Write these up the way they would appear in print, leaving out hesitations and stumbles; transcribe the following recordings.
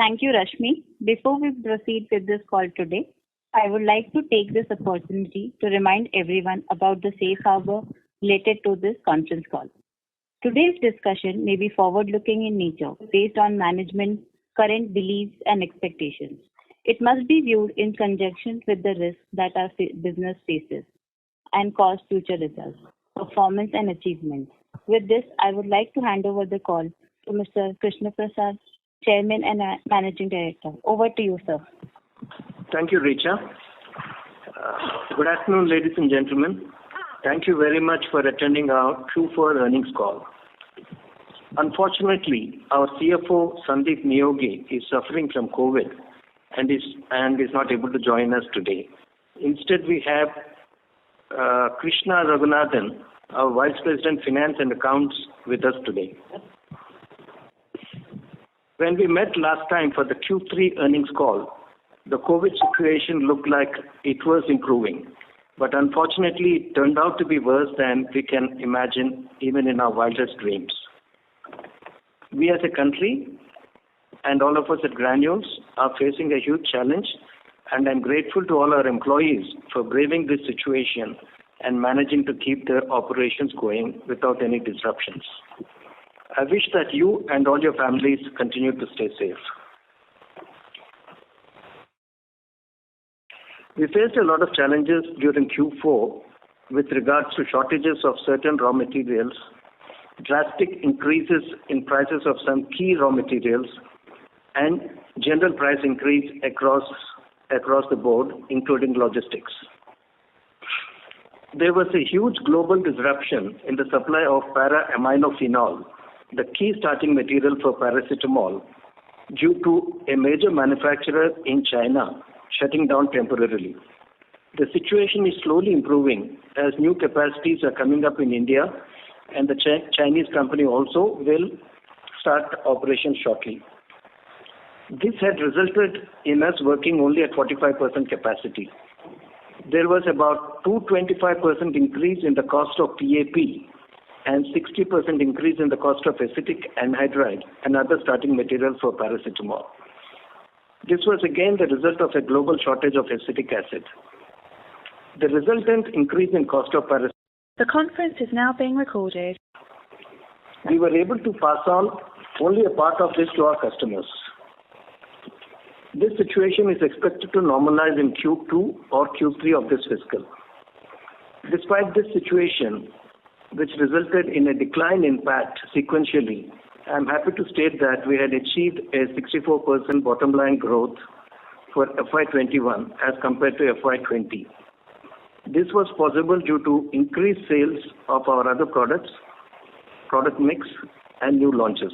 Thank you, Rashmi. Before we proceed with this call today, I would like to take this opportunity to remind everyone about the safe harbor related to this conference call. Today's discussion may be forward-looking in nature, based on management's current beliefs and expectations. It must be viewed in conjunction with the risks that our business faces and cause future results, performance, and achievements. With this, I would like to hand over the call to Mr. Krishna Prasad, Chairman and Managing Director. Over to you, sir. Thank you, Richa. Good afternoon, ladies and gentlemen. Thank you very much for attending our Q4 earnings call. Unfortunately, our CFO, Sandeep Niyogi, is suffering from COVID and is not able to join us today. Instead, we have Krishna Raghunathan, our Vice President Finance and Accounts, with us today. When we met last time for the Q3 earnings call, the COVID situation looked like it was improving, but unfortunately it turned out to be worse than we can imagine even in our wildest dreams. We as a country and all of us at Granules are facing a huge challenge, and I'm grateful to all our employees for braving this situation and managing to keep their operations going without any disruptions. I wish that you and all your families continue to stay safe. We faced a lot of challenges during Q4 with regards to shortages of certain raw materials, drastic increases in prices of some key raw materials, and general price increase across the board, including logistics. There was a huge global disruption in the supply of para-aminophenol, the key starting material for paracetamol, due to a major manufacturer in China shutting down temporarily. The situation is slowly improving as new capacities are coming up in India, and the Chinese company also will start operations shortly. This had resulted in us working only at 45% capacity. There was about 225% increase in the cost of PAP and 60% increase in the cost of acetic anhydride and other starting materials for paracetamol. This was again the result of a global shortage of acetic acid. The resultant increase in cost of paracetamol. The conference is now being recorded. We were able to pass on only a part of this to our customers. This situation is expected to normalize in Q2 or Q3 of this fiscal. Despite this situation, which resulted in a decline in PAT sequentially, I am happy to state that we had achieved a 64% bottom line growth for FY21 as compared to FY20. This was possible due to increased sales of our other products, product mix, and new launches.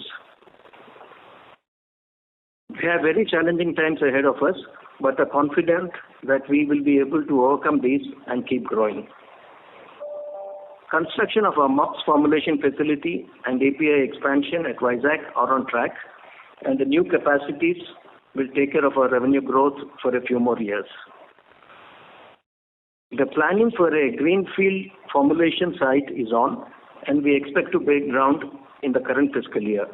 We have very challenging times ahead of us, but are confident that we will be able to overcome these and keep growing. Construction of our MUPS formulation facility and API expansion at Vizag are on track, and the new capacities will take care of our revenue growth for a few more years. The planning for a greenfield formulation site is on, and we expect to break ground in the current fiscal year.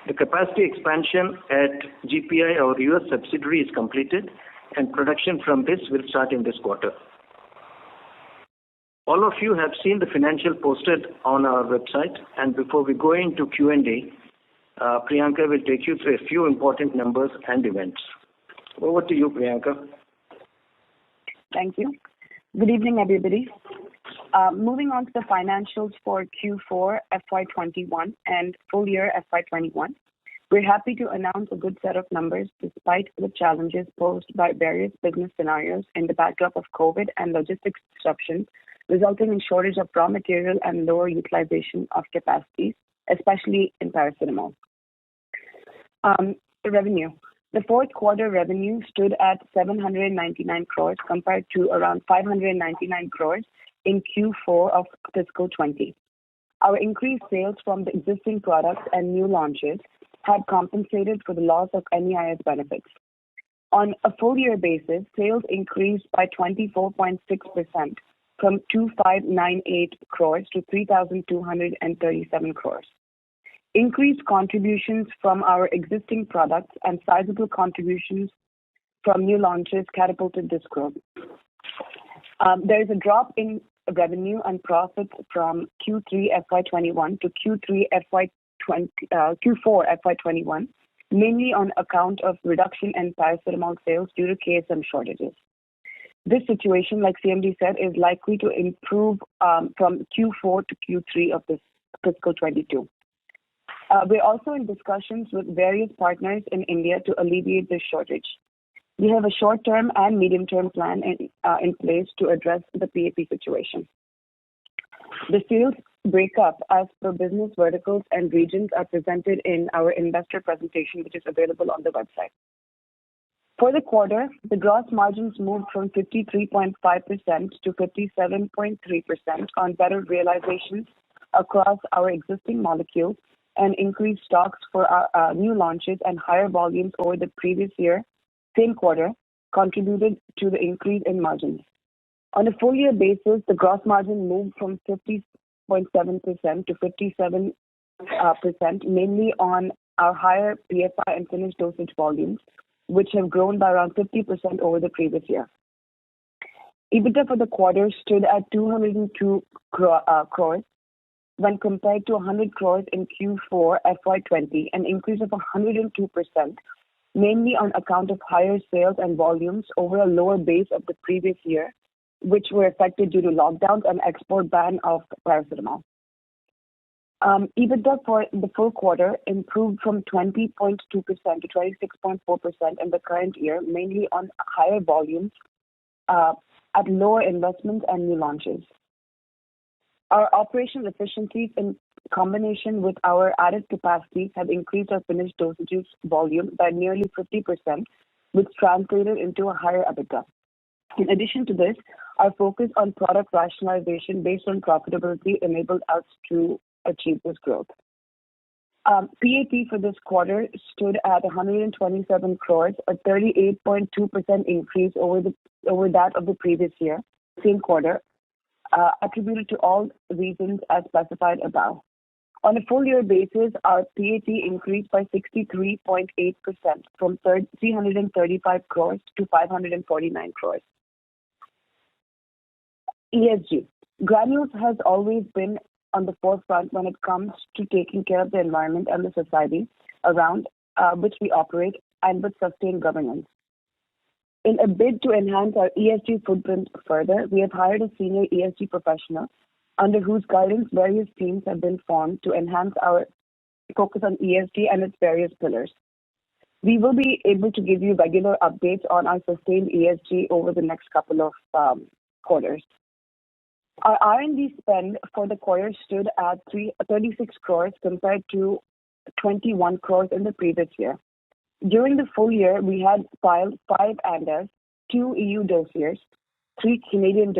The capacity expansion at GPI, our US subsidiary, is completed, and production from this will start in this quarter. All of you have seen the financial posted on our website, and before we go into Q&A, Priyanka will take you through a few important numbers and events. Over to you, Priyanka. Thank you. Good evening, everybody. Moving on to the financials for Q4 FY21 and full year FY21. We're happy to announce a good set of numbers despite the challenges posed by various business scenarios in the backdrop of COVID and logistics disruptions, resulting in shortage of raw material and lower utilization of capacities, especially in paracetamol. Revenue. The fourth quarter revenue stood at 799 crores compared to around 599 crores in Q4 of fiscal 20. Our increased sales from the existing products and new launches had compensated for the loss of MEIS benefits. On a full year basis, sales increased by 24.6% from 2,598 crores to 3,237 crores. increased contributions from our existing products, and sizable contributions from new launches catapulted this growth. There is a drop in revenue and profit from Q3 FY21 to Q4 FY21, mainly on account of reduction in paracetamol sales due to KSM shortages. This situation, like CMD said, is likely to improve from Q4 to Q3 of this fiscal 22. We're also in discussions with various partners in India to alleviate this shortage. We have a short-term and medium-term plan in place to address the PAP situation. The sales breakup as per business verticals and regions are presented in our investor presentation, which is available on the website. For the quarter, the gross margins moved from 53.5% to 57.3% on better realizations across our existing molecules and increased stocks for our new launches and higher volumes over the previous year, same quarter, contributed to the increase in margins. On a full year basis, the gross margin moved from 50.7% to 57%, mainly on our higher PFI and finished dosage volumes, which have grown by around 50% over the previous year. EBITDA for the quarter stood at 202 crores when compared to 100 crores in Q4 FY20, an increase of 102%, mainly on account of higher sales and volumes over a lower base of the previous year, which were affected due to lockdowns and export ban of paracetamol. EBITDA for the full quarter improved from 20.2% to 26.4% in the current year, mainly on higher volumes at lower investments and new launches. Our operational efficiencies in combination with our added capacities have increased our finished dosages volume by nearly 50%, which translated into a higher EBITDA. In addition to this, our focus on product rationalization based on profitability enabled us to achieve this growth. PAT for this quarter stood at 127 crores, a 38.2% increase over that of the previous year, same quarter, attributed to all reasons as specified above. On a full year basis, our PAT increased by 63.8% from 335 crores to 549 crores. ESG. Granules has always been on the forefront when it comes to taking care of the environment and the society around which we operate and with sustained governance. In a bid to enhance our ESG footprint further, we have hired a senior ESG professional under whose guidance various teams have been formed to enhance our focus on ESG and its various pillars. We will be able to give you regular updates on our sustained ESG over the next couple of quarters. Our R&D spend for the quarter stood at 36 crores compared to 21 crores in the previous year. During the full year, we had filed 5 ANDAs, 2 EU dossiers, 3 Canadian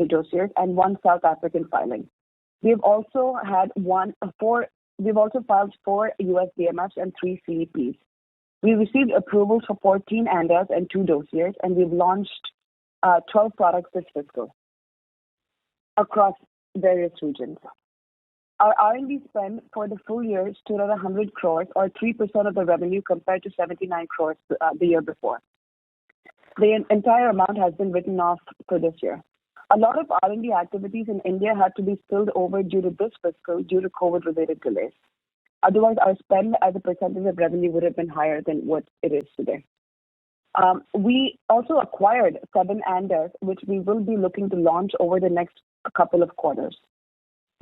dossiers, and 1 South African filing. We've also filed 4 US DMFs and 3 CEPs. We received approvals for 14 ANDAs and 2 dossiers, and we've launched 12 products this fiscal across various regions. Our R&D spend for the full year stood at 100 crores, or 3% of the revenue, compared to 79 crores the year before. The entire amount has been written off for this year. A lot of R&D activities in India had to be spilled over due to this fiscal due to COVID-related delays. Otherwise, our spend as a percentage of revenue would have been higher than what it is today. We also acquired 7 ANDAs, which we will be looking to launch over the next couple of quarters.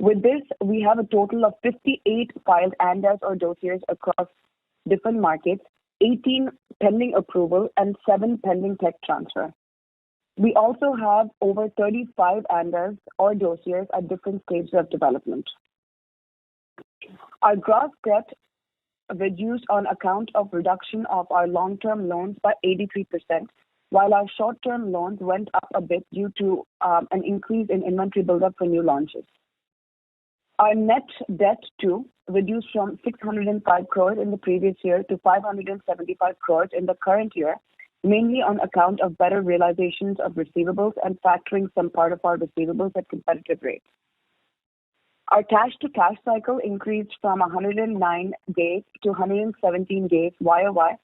With this, we have a total of 58 filed ANDAs or dossiers across different markets, 18 pending approval, and 7 pending tech transfer. We also have over 35 ANDAs or dossiers at different stages of development. Our gross debt reduced on account of reduction of our long-term loans by 83%, while our short-term loans went up a bit due to an increase in inventory buildup for new launches. Our net debt too reduced from 605 crores in the previous year to 575 crores in the current year, mainly on account of better realizations of receivables and factoring some part of our receivables at competitive rates. Our cash to cash cycle increased from 109 days to 117 days YOY,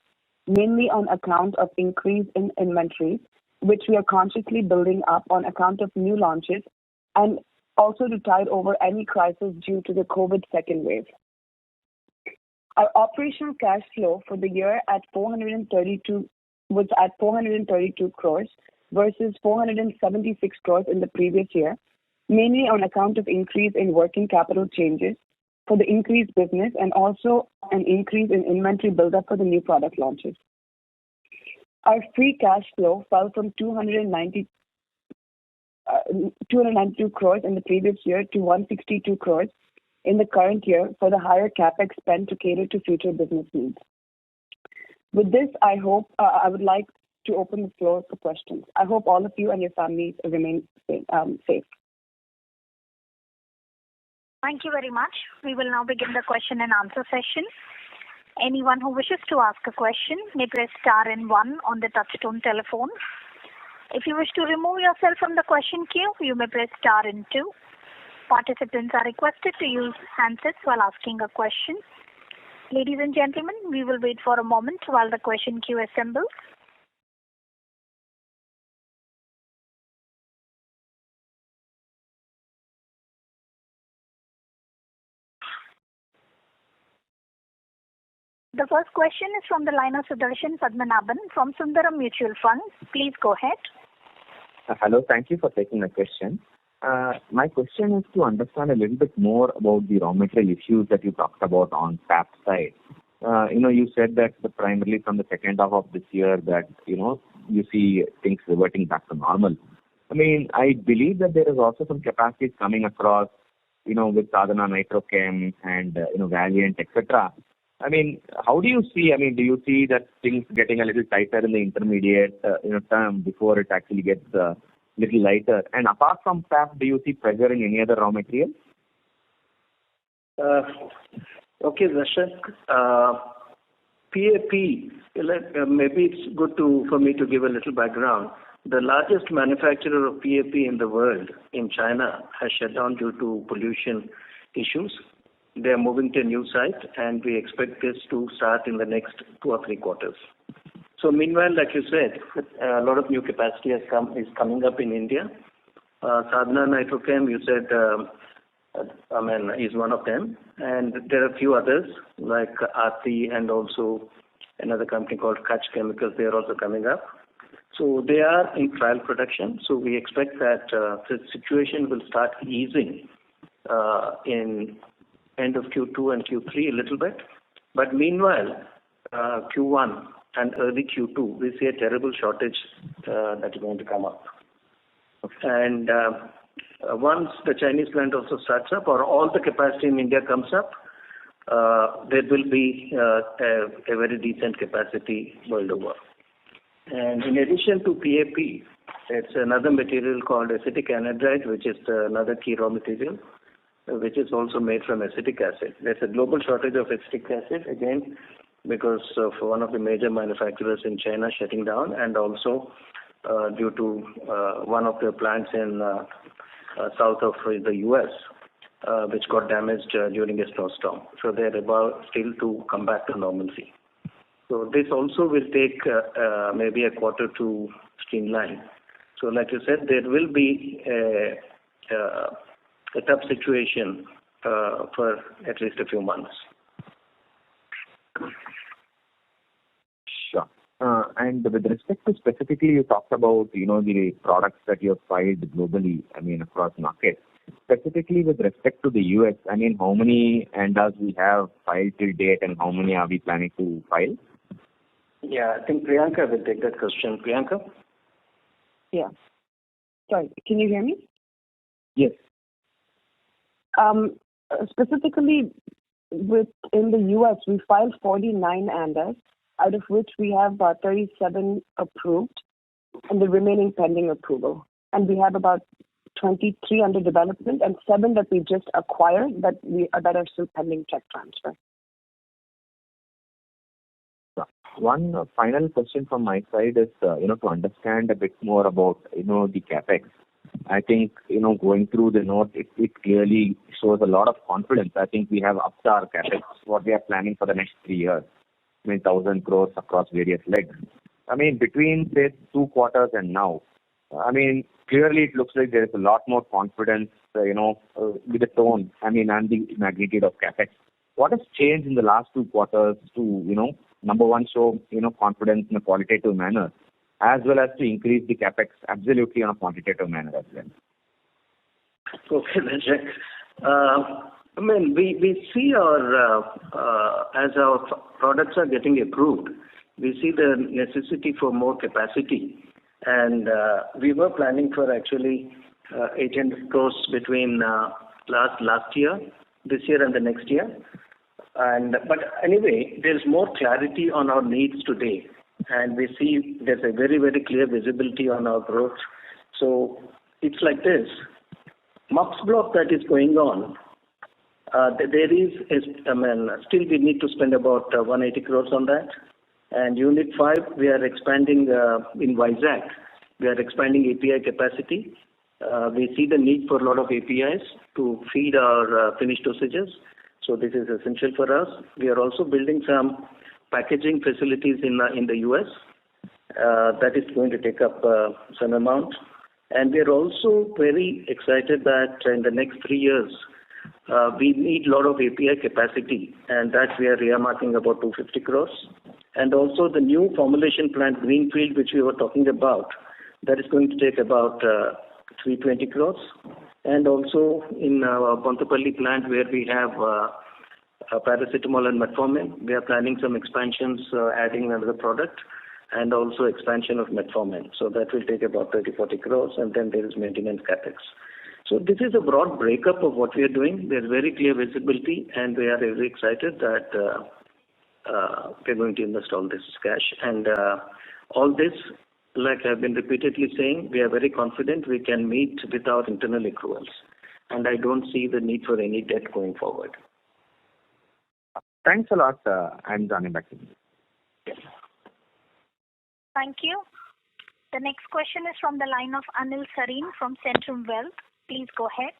mainly on account of increase in inventories, which we are consciously building up on account of new launches and also to tide over any crisis due to the COVID second wave. Our operational cash flow for the year was at 432 crores versus 476 crores in the previous year, mainly on account of increase in working capital changes for the increased business and also an increase in inventory buildup for the new product launches. Our free cash flow fell from 292 crores in the previous year to 162 crores in the current year for the higher capex spend to cater to future business needs. With this, I would like to open the floor for questions. I hope all of you and your families remain safe. Thank you very much. We will now begin the question and answer session. Anyone who wishes to ask a question may press star and 1 on the touchtone telephone. If you wish to remove yourself from the question queue, you may press star and 2. Participants are requested to use handsets while asking a question. Ladies and gentlemen, we will wait for a moment while the question queue assembles. The first question is from the line of Sudarshan Padmanabhan from Sundaram Mutual Fund. Please go ahead. Hello, thank you for taking my question. My question is to understand a little bit more about the raw material issues that you talked about on PAP side. You said that primarily from the second half of this year that, you see things reverting back to normal. I believe that there is also some capacities coming across, with Sadhana Nitrochem and, Valiant, etc. How do you see, do you see that things getting a little tighter in the intermediate, term before it actually gets little lighter? And apart from PAP, do you see pressure in any other raw material? Okay, Darshan. PAP, maybe it's good for me to give a little background. The largest manufacturer of PAP in the world, in China, has shut down due to pollution issues. They are moving to a new site, and we expect this to start in the next 2 or 3 quarters. So meanwhile, like you said, a lot of new capacity is coming up in India. Sadhana Nitrochem, you said, is one of them. And there are a few others, like Aarti and also another company called Kutch Chemicals. They are also coming up. So they are in trial production. So we expect that the situation will start easing in end of Q2 and Q3 a little bit. But meanwhile, Q1 and early Q2, we see a terrible shortage that is going to come up. And once the Chinese plant also starts up, or all the capacity in India comes up, there will be a very decent capacity world over. And in addition to PAP, it's another material called acetic anhydride, which is another key raw material, which is also made from acetic acid. There's a global shortage of acetic acid, again, because of one of the major manufacturers in China shutting down, and also due to one of the plants in south of the U.S., which got damaged during a snowstorm. So they're about still to come back to normalcy. So this also will take maybe a quarter to streamline. So like you said, there will be a tough situation for at least a few months. Sure. And with respect to specifically, you talked about, the products that you have filed globally, across markets. Specifically with respect to the US, how many ANDAs we have filed till date and how many are we planning to file? Yeah, I think Priyanka will take that question. Priyanka? Yeah. Sorry, can you hear me? Yes. Specifically, in the US, we filed 49 ANDAs, out of which we have 37 approved and the remaining pending approval. And we have about 23 under development and 7 that we just acquired that are still pending tech transfer. One final question from my side is, to understand a bit more about, the capex. I think, going through the note, it clearly shows a lot of confidence. I think we have upped our capex, what we are planning for the next 3 years. 1,000 crores across various legs. Between, say, 2 quarters and now, clearly it looks like there is a lot more confidence, with the tone, and the magnitude of capex. What has changed in the last 2 quarters to, number one, show, confidence in a qualitative manner, as well as to increase the capex absolutely on a quantitative manner as well? Okay, Vijay. We see as our products are getting approved, we see the necessity for more capacity. And we were planning for actually 800 crores between last year, this year and the next year. But anyway, there's more clarity on our needs today. And we see there's a very, very clear visibility on our growth. So it's like this. MUPS block that is going on, there is, still we need to spend about 180 crores on that. And Unit 5, we are expanding in Vizag. We are expanding API capacity. We see the need for a lot of APIs to feed our finished dosages. So this is essential for us. We are also building some packaging facilities in the US. That is going to take up some amount. And we are also very excited that in the next 3 years, we need a lot of API capacity, and that we are earmarking about 250 crores. And also the new formulation plant, Greenfield, which we were talking about, that is going to take about 320 crores. And also in our Bonthapally plant, where we have paracetamol and metformin, we are planning some expansions, adding another product, and also expansion of metformin. So that will take about 30-40 crores, and then there is maintenance capex. So this is a broad breakup of what we are doing. There's very clear visibility, and we are very excited that we're going to invest all this cash. And all this, like I've been repeatedly saying, we are very confident we can meet with our internal accruals. And I don't see the need for any debt going forward. Thanks a lot. I'm joining back to you. Yes. Thank you. The next question is from the line of Anil Sarin from Centrum Wealth. Please go ahead.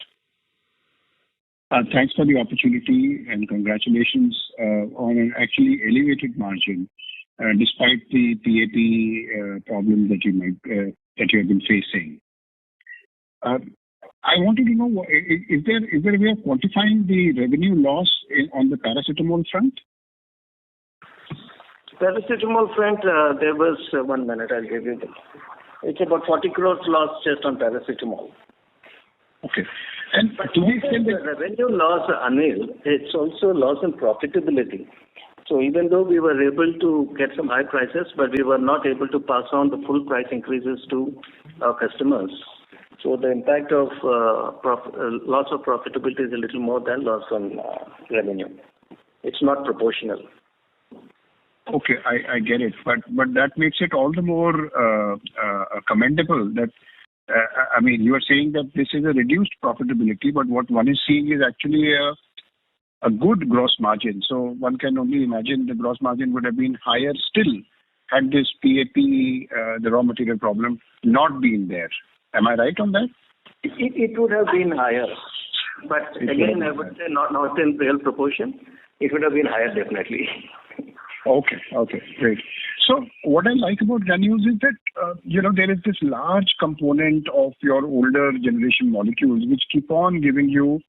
Thanks for the opportunity and congratulations on an actually elevated margin, despite the PAP problem that you have been facing. I wanted to know, is there a way of quantifying the revenue loss on the paracetamol front? Paracetamol front, there was 1 minute. I'll give you it's about 40 crores loss just on paracetamol. Okay. And to the extent that the revenue loss, Anil, it's also loss in profitability. So even though we were able to get some high prices, but we were not able to pass on the full price increases to our customers. So the impact of loss of profitability is a little more than loss on revenue. It's not proportional. Okay, I get it, but that makes it all the more commendable that you are saying that this is a reduced profitability, but what one is seeing is actually a good gross margin. So one can only imagine the gross margin would have been higher still had this PAP, the raw material problem, not been there. Am I right on that? It would have been higher, but again, I would say not in real proportion. It would have been higher, definitely. Okay, great. So what I like about Granules is that, there is this large component of your older generation molecules which keep on giving you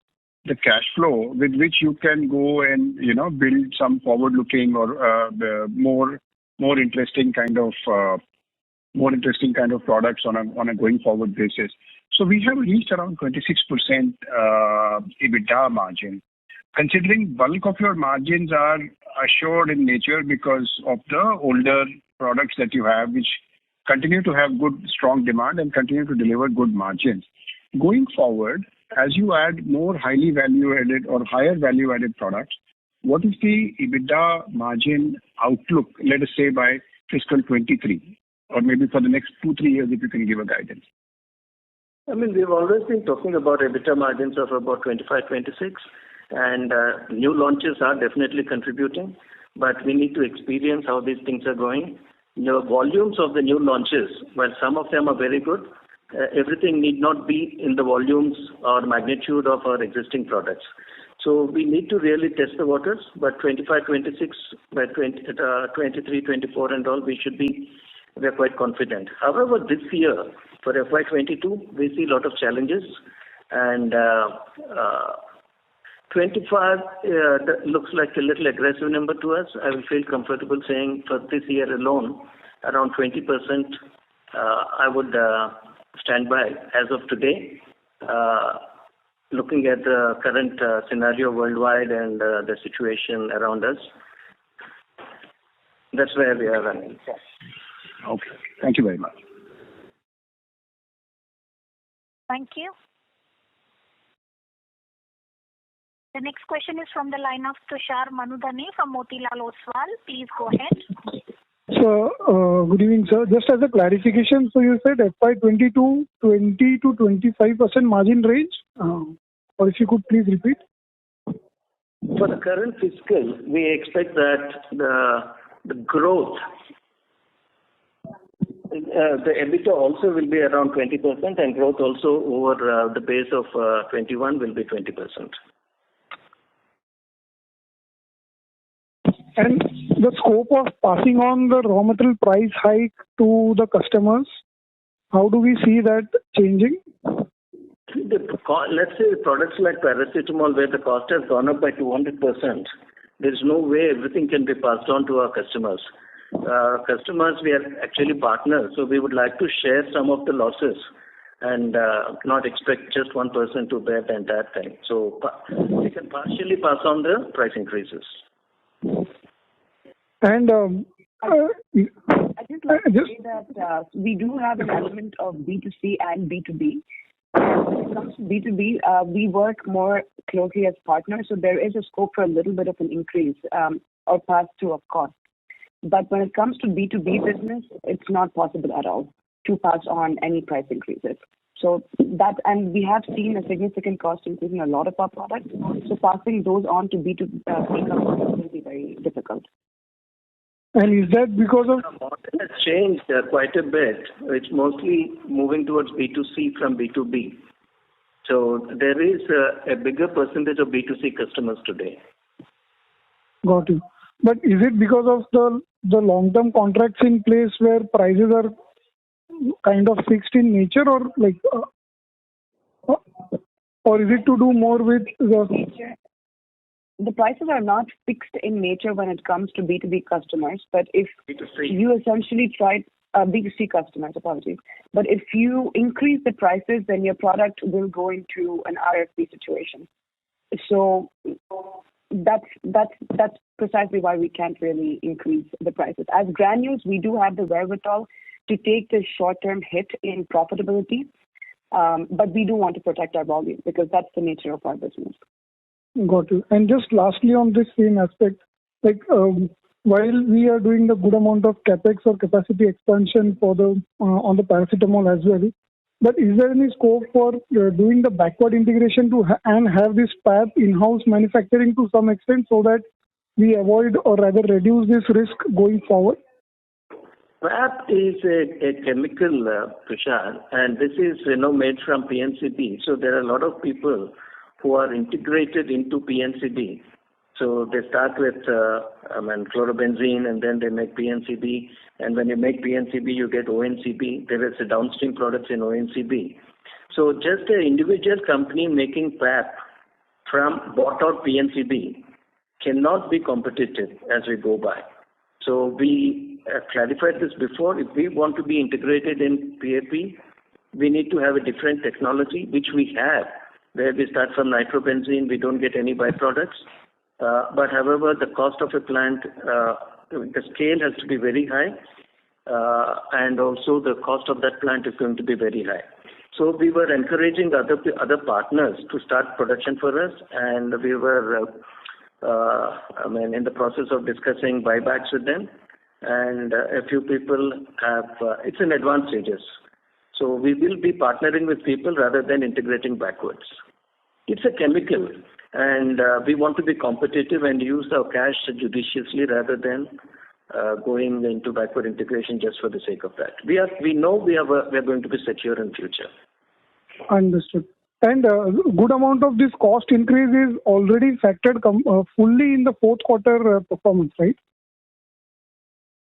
the cash flow with which you can go and, build some forward-looking or more interesting kind of products on a going forward basis. So we have reached around 26% EBITDA margin. Considering bulk of your margins are assured in nature because of the older products that you have, which continue to have good, strong demand and continue to deliver good margins. Going forward, as you add more highly value-added or higher value-added products, what is the EBITDA margin outlook, let us say by fiscal 23, or maybe for the next 2-3 years, if you can give a guidance? We've always been talking about EBITDA margins of about 25-26. And new launches are definitely contributing, but we need to experience how these things are going. The volumes of the new launches, while some of them are very good, everything need not be in the volumes or magnitude of our existing products. So we need to really test the waters, but 25, 26, by 23, 24 and all, we are quite confident. However, this year, for FY22, we see a lot of challenges, and 25 looks like a little aggressive number to us. I will feel comfortable saying for this year alone, around 20%, I would stand by as of today. Looking at the current scenario worldwide and the situation around us, that's where we are running. Okay. Thank you very much. Thank you. The next question is from the line of Tushar Manudhane from Motilal Oswal. Please go ahead. So, good evening, sir. Just as a clarification, so you said FY22, 20 to 25% margin range? Or if you could please repeat? For the current fiscal, we expect that the growth, the EBITDA also will be around 20%, and growth also over the base of 21 will be 20%. And the scope of passing on the raw material price hike to the customers, how do we see that changing? Let's say products like paracetamol, where the cost has gone up by 200%, there is no way everything can be passed on to our customers. Customers, we are actually partners, so we would like to share some of the losses and not expect just one person to bear the entire thing. So we can partially pass on the price increases. I'd And just like to say that we do have an element of B2C and B2B. When it comes to B2B, we work more closely as partners, so there is a scope for a little bit of an increase or pass-through of cost. But when it comes to B2B business, it's not possible at all to pass on any price increases. So and we have seen a significant cost increase in a lot of our products. So passing those on to B2B customers will be very difficult. And is that because of... The model has changed quite a bit. It's mostly moving towards B2C from B2B. So there is a bigger percentage of B2C customers today. Got you. But is it because of the long-term contracts in place where prices are kind of fixed in nature, or like, or is it to do more with the... The prices are not fixed in nature when it comes to B2B customers, but if B2C. you essentially try B2C customers, apologies. But if you increase the prices, then your product will go into an RFP situation. So that's precisely why we can't really increase the prices. As Granules, we do have the wherewithal to take the short-term hit in profitability, but we do want to protect our volume because that's the nature of our business. Got you. And just lastly on this same aspect, like while we are doing the good amount of capex or capacity expansion for the on the paracetamol as well, but is there any scope for doing the backward integration and have this PAP in-house manufacturing to some extent so that we avoid or rather reduce this risk going forward? PAP is a chemical, Tushar, and this is made from PNCB. So there are a lot of people who are integrated into PNCB. So they start with chlorobenzene, and then they make PNCB. And when you make PNCB, you get ONCB. There is a downstream products in ONCB. So just an individual company making PAP from bought out PNCB cannot be competitive as we go by. So we clarified this before. If we want to be integrated in PAP, we need to have a different technology, which we have, where we start from nitrobenzene, we don't get any byproducts. But however, the cost of a plant, the scale has to be very high, and also the cost of that plant is going to be very high. So we were encouraging other partners to start production for us, and we were in the process of discussing buybacks with them, and a few people have, it's in advanced stages. So we will be partnering with people rather than integrating backwards. It's a chemical, and we want to be competitive and use our cash judiciously rather than going into backward integration just for the sake of that. We know we are going to be secure in future. Understood. And good amount of this cost increase is already factored fully in the fourth quarter performance, right?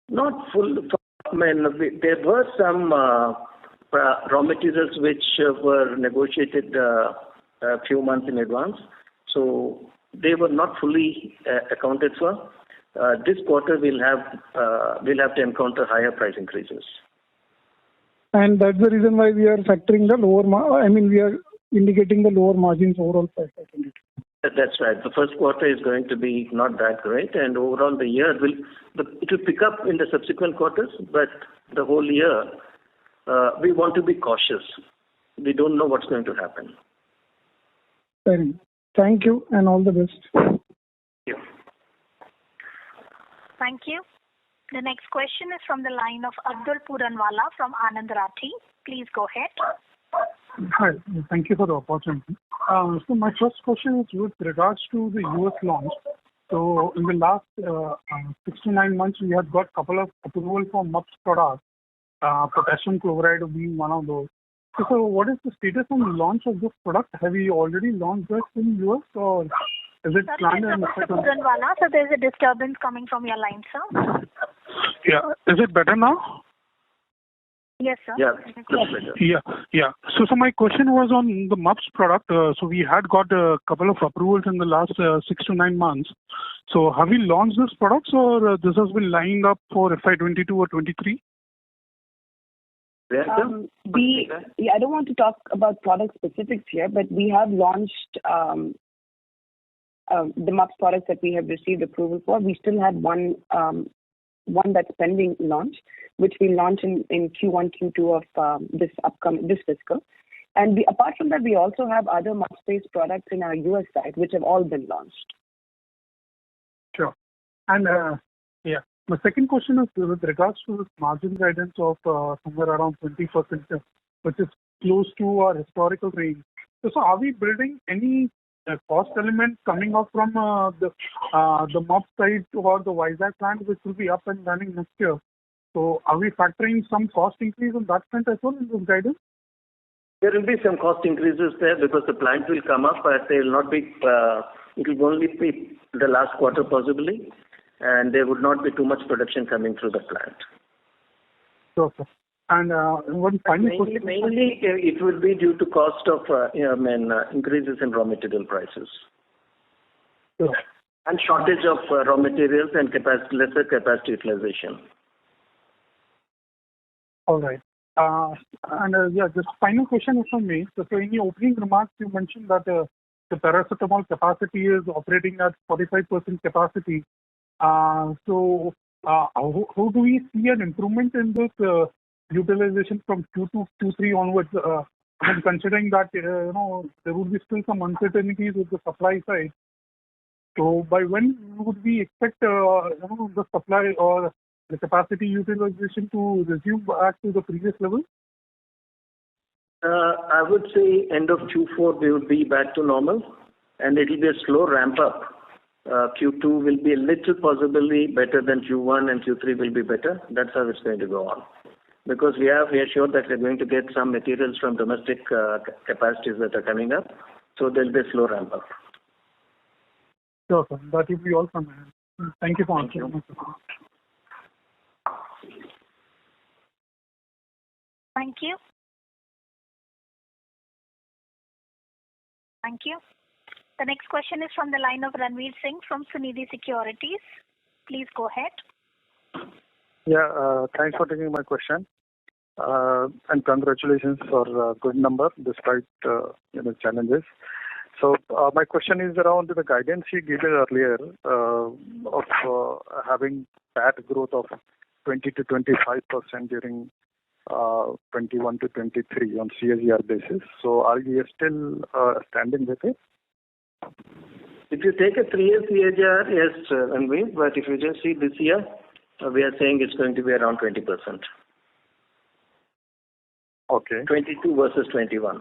Not full. There were some raw materials which were negotiated a few months in advance, so they were not fully accounted for. This quarter we'll have to encounter higher price increases. And that's the reason why we are factoring the lower. We are indicating the lower margins overall. That's right. The first quarter is going to be not that great, and overall the year it will pick up in the subsequent quarters. But the whole year, we want to be cautious. We don't know what's going to happen. Fair enough. Thank you, and all the best. Yeah. Thank you. The next question is from the line of Abdul Puranwala from Anand Rathi. Please go ahead. Hi. Thank you for the opportunity. So my first question is with regards to the US launch. So in the last 6 to 9 months, we have got a couple of approval for MUPS products, potassium chloride being one of those. So what is the status on the launch of this product? Have you already launched this in US or is it planned? Mr. Puranwala, so there's a disturbance coming from your line, sir. Yeah. Is it better now? Yes, sir. Yeah, that's better. Yeah. So my question was on the MUPS product. So we had got a couple of approvals in the last 6 to 9 months. So have we launched these products or this has been lined up for FY22 or 23? I don't want to talk about product specifics here, but we have launched the MUPS products that we have received approval for. We still have one that's pending launch, which we launch in Q1, Q2 of this fiscal. And apart from that, we also have other MUPS-based products in our US side, which have all been launched. Sure. And my second question is with regards to this margin guidance of somewhere around 20%, which is close to our historical range. So are we building any cost element coming up from the MUPS side or the Vizag plant, which will be up and running next year? So are we factoring some cost increase on that front as well in this guidance? There will be some cost increases there because the plant will come up, but they will not be. It will only be the last quarter possibly, and there would not be too much production coming through the plant. Sure, sir. And one final question. Mainly, it will be due to cost of increases in raw material prices. Sure. And shortage of raw materials and lesser capacity utilization. All right. Just final question is from me. So in your opening remarks, you mentioned that the paracetamol capacity is operating at 45% capacity. How do we see an improvement in this utilization from Q2, Q3 onwards? Considering that there would be still some uncertainties with the supply side. So by when would we expect the supply or the capacity utilization to resume back to the previous level? I would say end of Q4 we would be back to normal, and it will be a slow ramp up. Q2 will be a little possibly better than Q1, and Q3 will be better. That's how it's going to go on. Because we are sure that we're going to get some materials from domestic capacities that are coming up, so there'll be a slow ramp up. Sure, sir. That will be all from me. Thank you for answering my question. Thank you. Thank you. The next question is from the line of Ranveer Singh from Sunidhi Securities. Please go ahead. Yeah, thanks for taking my question. And congratulations for a good number despite challenges. So my question is around the guidance you gave earlier of having PAT growth of 20 to 25% during 21 to 23 on CAGR basis. So are you still standing with it? If you take a 3-year CAGR, yes, Ranveer, but if you just see this year, we are saying it's going to be around 20%. Okay. 22 versus 21.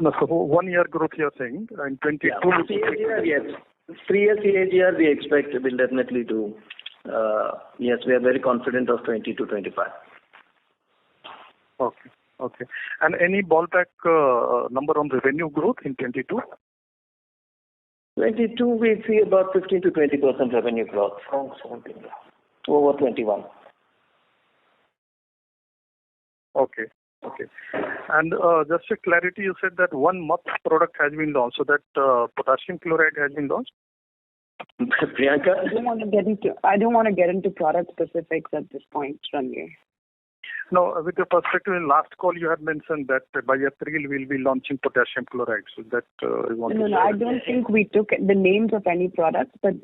No, so 1 year growth you're saying, and 22. Yeah. CAGR, yes. 3-year CAGR we expect will definitely do. Yes, we are very confident of 20 to 25. Okay. And any ballpark number on revenue growth in 22? 22, we see about 15 to 20% revenue growth from 17 over 21. Okay. And just a clarity, you said that one MUPS product has been launched, so that potassium chloride has been launched? Priyanka? I don't want to get into product specifics at this point, Ranveer. No, with your perspective, in last call you had mentioned that by April we'll be launching potassium chloride. So that No, I don't think we took the names of any products, but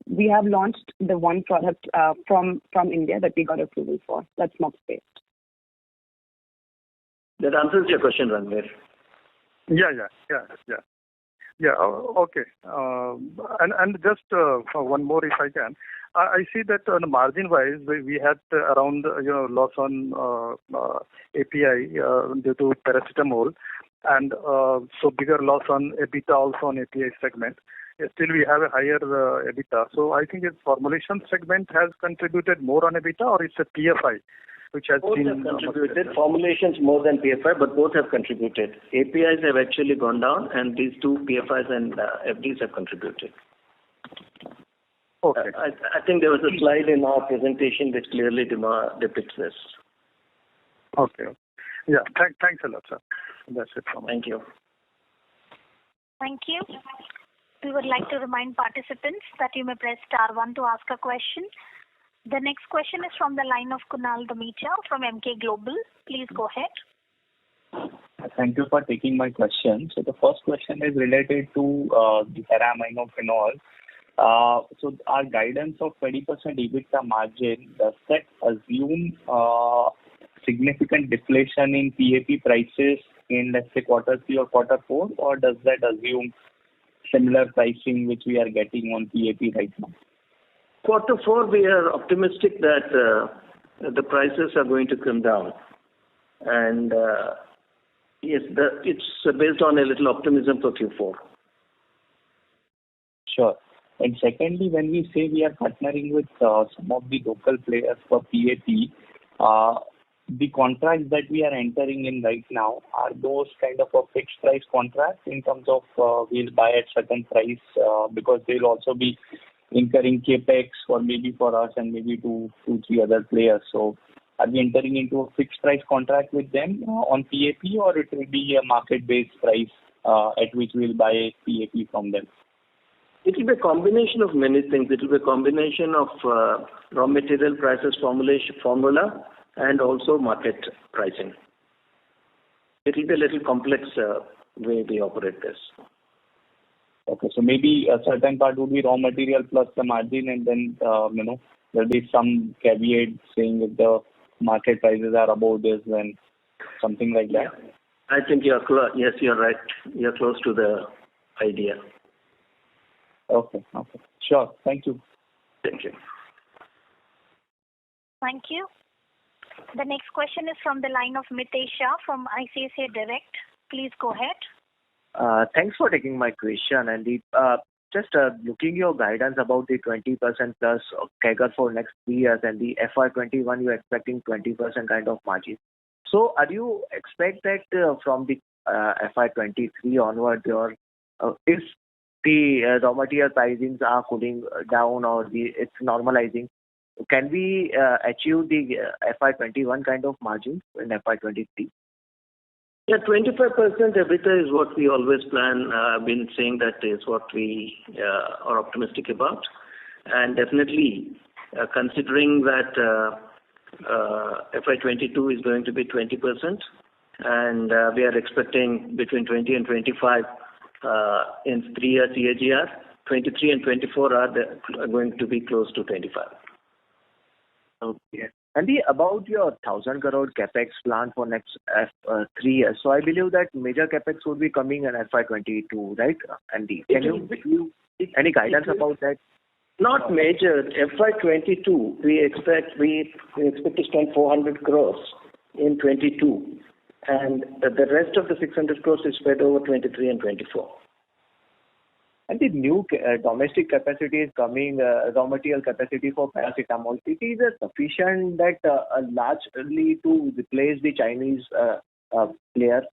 we have launched the one product from India that we got approval for. That's MUPS based. That answers your question, Ranveer. Yeah. Okay. And just one more, if I can. I see that on margin-wise, we had around loss on API due to paracetamol, and so bigger loss on EBITDA also on API segment. Still, we have a higher EBITDA. So I think its formulation segment has contributed more on EBITDA, or it's a PFI which has both been have contributed. Formulations more than PFI, but both have contributed. APIs have actually gone down, and these two PFIs and FDs have contributed. Okay. I think there was a slide in our presentation which clearly depicts this. Okay. Yeah. Thanks a lot, sir. That's it from me. Thank you. Thank you. We would like to remind participants that you may press star 1 to ask a question. The next question is from the line of Kunal Dhamechha from Emkay Global. Please go ahead. Thank you for taking my question. So the first question is related to the para-aminophenol. So our guidance of 20% EBITDA margin, does that assume significant deflation in PAP prices in, let's say, quarter 3 or quarter 4, or does that assume similar pricing which we are getting on PAP right now? Quarter 4, we are optimistic that the prices are going to come down. And yes, it's based on a little optimism for Q4. Sure. And secondly, when we say we are partnering with some of the local players for PAP, the contracts that we are entering in right now, are those kind of a fixed price contracts in terms of we'll buy at certain price because they'll also be incurring capex or maybe for us and maybe two, three other players. So are we entering into a fixed price contract with them on PAP, or it will be a market-based price at which we'll buy PAP from them? It will be a combination of many things. It will be a combination of raw material prices formula and also market pricing. It will be a little complex way we operate this. Okay, so maybe a certain part would be raw material plus the margin, and then there'll be some caveat saying if the market prices are above this, then something like that. Yeah. I think you're yes, you're right. You're close to the idea. Okay. Sure. Thank you. Thank you. Thank you. The next question is from the line of Mitesh Shah from ICICI Direct. Please go ahead. Thanks for taking my question. And just looking your guidance about the 20% plus CAGR for next 3 years, and the FY21 you're expecting 20% kind of margin. So are you expect that from the FY23 onward, if the raw material pricings are cooling down or it's normalizing, can we achieve the FY21 kind of margins in FY23? Yeah, 25% EBITDA is what we always plan. I've been saying that is what we are optimistic about. And definitely, considering that FY22 is going to be 20%, and we are expecting between 20 and 25 in 3 years CAGR, 23 and 24 are going to be close to 25. Okay. And about your 1,000 crore capex plan for next 3 years, so I believe that major capex would be coming in FY22, right? And can you any guidance about that? Not major. FY22, we expect to spend 400 crores in 22, and the rest of the 600 crores is spread over 23 and 24. and the new domestic capacity is coming, raw material capacity for paracetamol. It is sufficient that largely to replace the Chinese player?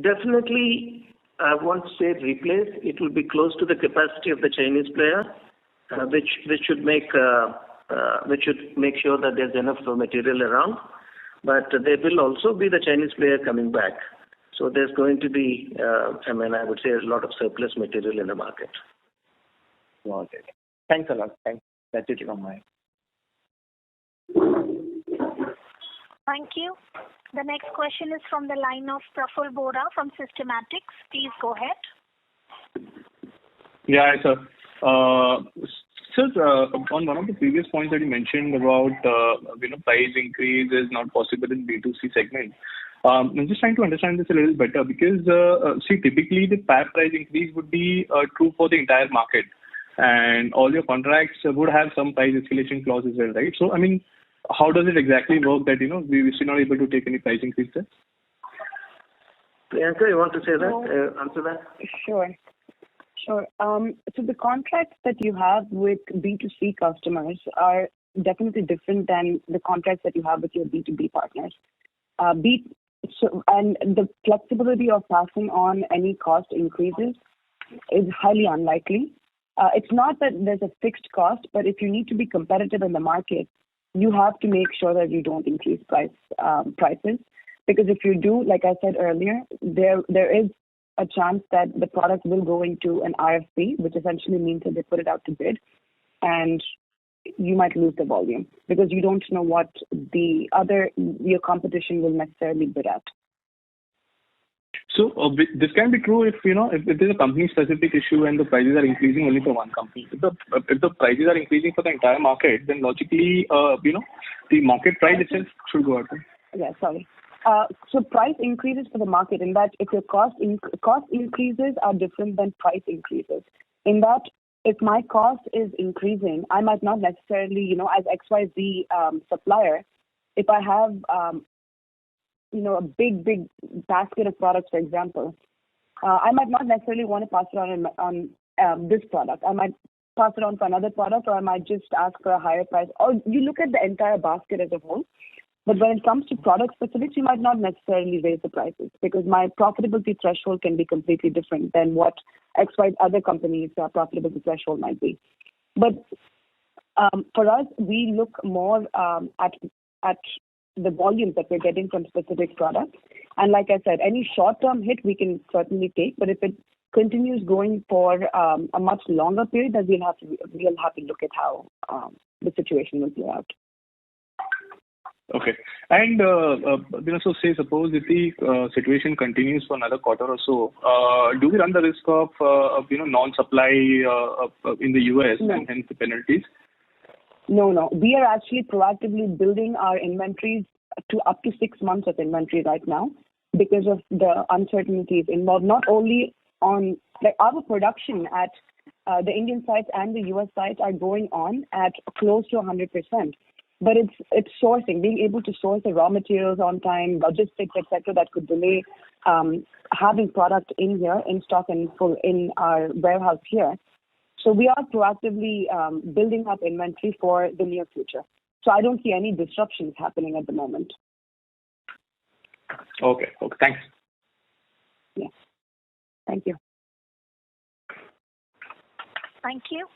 Definitely, I won't say replace. It will be close to the capacity of the Chinese player, which should make sure that there's enough material around. But there will also be the Chinese player coming back. So there's going to be, I would say, a lot of surplus material in the market. Got it. Thanks a lot. Thanks. That's it from my end. Thank you. The next question is from the line of Praful Bora from Systematix. Please go ahead. Yeah, hi, sir. Sir, on one of the previous points that you mentioned about price increase is not possible in B2C segment. I'm just trying to understand this a little better because typically the PAP price increase would be true for the entire market, and all your contracts would have some price escalation clause as well, right? So, how does it exactly work that we're still not able to take any price increase there? Priyanka, you want to say that? Answer that? Sure. So the contracts that you have with B2C customers are definitely different than the contracts that you have with your B2B partners. And the flexibility of passing on any cost increases is highly unlikely. It's not that there's a fixed cost, but if you need to be competitive in the market, you have to make sure that you don't increase prices. Because if you do, like I said earlier, there is a chance that the product will go into an RFP, which essentially means that they put it out to bid, and you might lose the volume because you don't know what your competition will necessarily bid at. So this can be true if there's a company-specific issue and the prices are increasing only for one company. If the prices are increasing for the entire market, then logically, the market price itself should go up. Yeah, sorry. So price increases for the market in that if your cost increases are different than price increases. In that, if my cost is increasing, I might not necessarily, as XYZ supplier, if I have a big basket of products, for example, I might not necessarily want to pass it on this product. I might pass it on for another product, or I might just ask for a higher price. Or you look at the entire basket as a whole. But when it comes to product specifics, you might not necessarily raise the prices because my profitability threshold can be completely different than what XY other companies' profitability threshold might be. But for us, we look more at the volumes that we're getting from specific products. And like I said, any short-term hit we can certainly take, but if it continues going for a much longer period, then we'll have to look at how the situation will play out. Okay. And, suppose if the situation continues for another quarter or so, do we run the risk of, non-supply in the US and hence the penalties? No. We are actually proactively building our inventories to up to 6 months of inventory right now because of the uncertainties involved, not only on, our production at the Indian sites and the US sites are going on at close to 100%. But it's sourcing, being able to source the raw materials on time, logistics, etc., that could delay having product in here, in stock and full in our warehouse here. So we are proactively building up inventory for the near future. So I don't see any disruptions happening at the moment. Okay. Thanks. Yeah. Thank you. Thank you.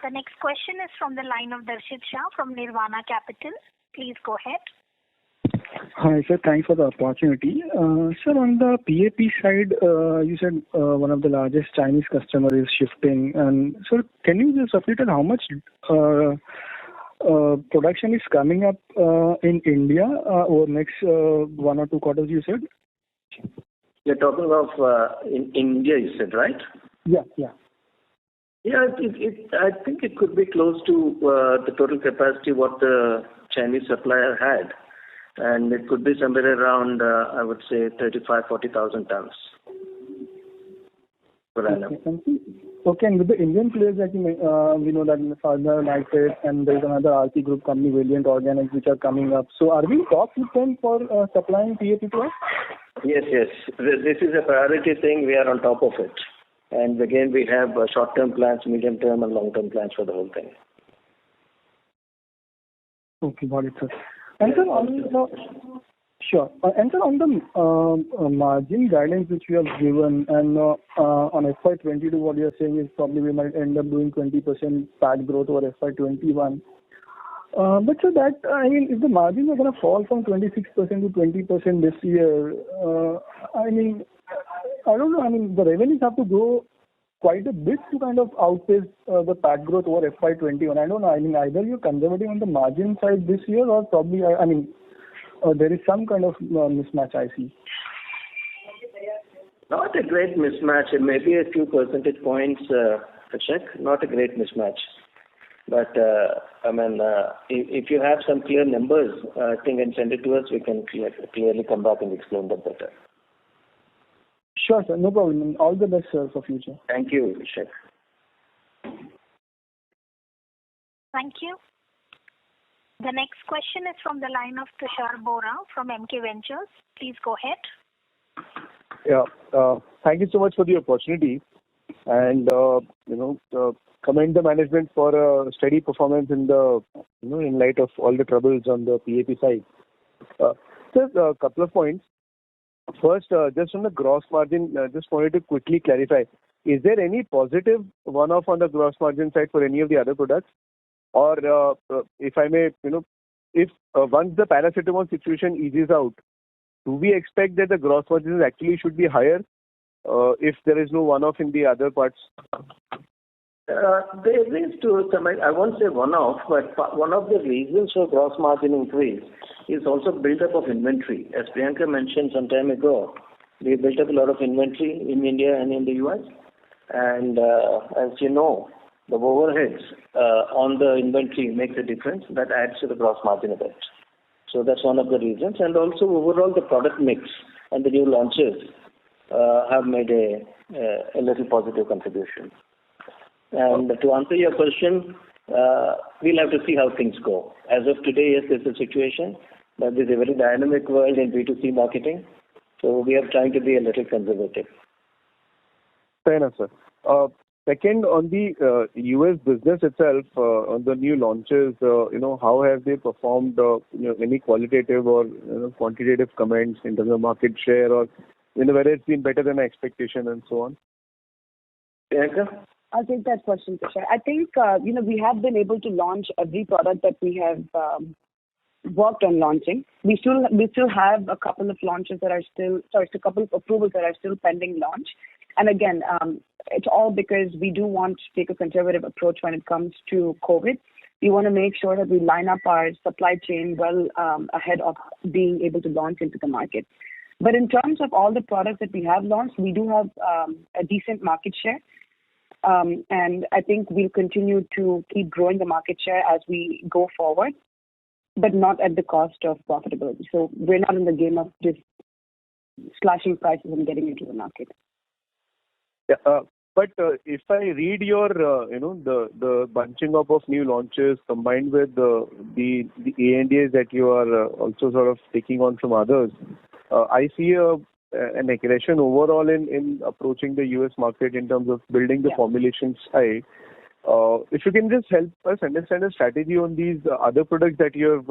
The next question is from the line of Darshit Shah from Nirvana Capital. Please go ahead. Hi, sir. Thanks for the opportunity. Sir, on the PAP side, you said one of the largest Chinese customers is shifting. And sir, can you just update on how much production is coming up in India over next 1 or 2 quarters, you said? You're talking of in India, you said, right? Yeah. Yeah, I think it could be close to the total capacity what the Chinese supplier had. And it could be somewhere around, I would say, 35,000-40,000 tons. per annum. Okay, and with the Indian players that we know that Pfizer, United, and there's another RP group company, Valiant Organics, which are coming up. So are we top with them for supplying PAP to us? Yes. This is a priority thing. We are on top of it. And again, we have short-term plans, medium-term, and long-term plans for the whole thing. Okay, got it, sir. And sir, sure. And sir, on the margin guidance which you have given, and on FY22, what you are saying is probably we might end up doing 20% PAT growth over FY21. But so that, if the margins are going to fall from 26% to 20% this year, I don't know. The revenues have to grow quite a bit to kind of outpace the PAT growth over FY21. I don't know. Either you're conservative on the margin side this year, or probably, there is some kind of mismatch I see. Not a great mismatch. It may be a few percentage points, Ashok. Not a great mismatch. But, if you have some clear numbers, I think, and send it to us, we can clearly come back and explain that better. Sure, sir. No problem. All the best, sir, for future. Thank you, Ashok. Thank you. The next question is from the line of Tushar Bora from MK Ventures. Please go ahead. Yeah. Thank you so much for the opportunity, and commend the management for a steady performance in light of all the troubles on the PAP side. Just a couple of points. First, just on the gross margin, just wanted to quickly clarify: is there any positive one-off on the gross margin side for any of the other products? Or, if I may, if once the paracetamol situation eases out, do we expect that the gross margins actually should be higher if there is no one-off in the other parts? There is to some, I won't say one-off, but one of the reasons for gross margin increase is also build-up of inventory. As Priyanka mentioned some time ago, we built up a lot of inventory in India and in the US. And as you know, the overheads on the inventory makes a difference. That adds to the gross margin a bit. So that's one of the reasons. And also overall the product mix and the new launches have made a little positive contribution. And to answer your question, we'll have to see how things go. As of today, yes, there's a situation, but there's a very dynamic world in B2C marketing. So we are trying to be a little conservative. Fair enough, sir. Second, on the US business itself, on the new launches, how have they performed? Any qualitative or quantitative comments in terms of market share, or whether it's been better than expectation and so on? Priyanka? I'll take that question, Tushar. I think, we have been able to launch every product that we have worked on launching. We still have a couple of launches that are a couple of approvals that are still pending launch. And again, it's all because we do want to take a conservative approach when it comes to COVID. We want to make sure that we line up our supply chain well ahead of being able to launch into the market. But in terms of all the products that we have launched, we do have a decent market share. And I think we'll continue to keep growing the market share as we go forward, but not at the cost of profitability. So we're not in the game of just slashing prices and getting into the market. Yeah, but if I read your, the bunching up of new launches combined with the ANDAs that you are also sort of taking on from others, I see an aggression overall in approaching the US market in terms of building the formulation side. If you can just help us understand the strategy on these other products that you have,